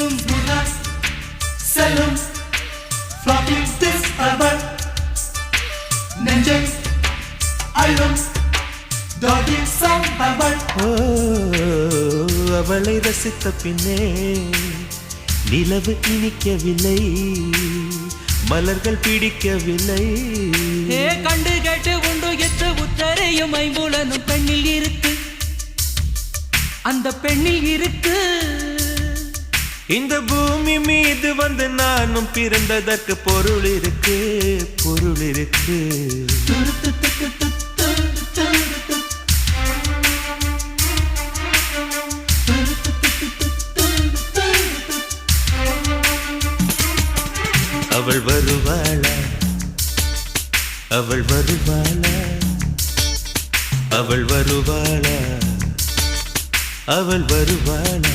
zum Glas செல்லும் floppy disk rubber நெஞ்சை அழும் doggy sambal அவளை ரசித்த பின்னே நிலவு இனிக்கவில்லை மலர்கள் பிடிக்கவில்லை கண்டு கேட்டு உண்டு எட்டு உத்தரையும் ஐம்புலனும் பெண்ணில் இருக்கு அந்த பெண்ணில் இருக்கு இந்த பூமி மீது வந்து நானும் பிறந்ததற்கு பொருள் இருக்கு பொருள் இருக்கு அவள் வருவாளா அவள் வருவாளா அவள் வருவாளா அவள் வருவாளா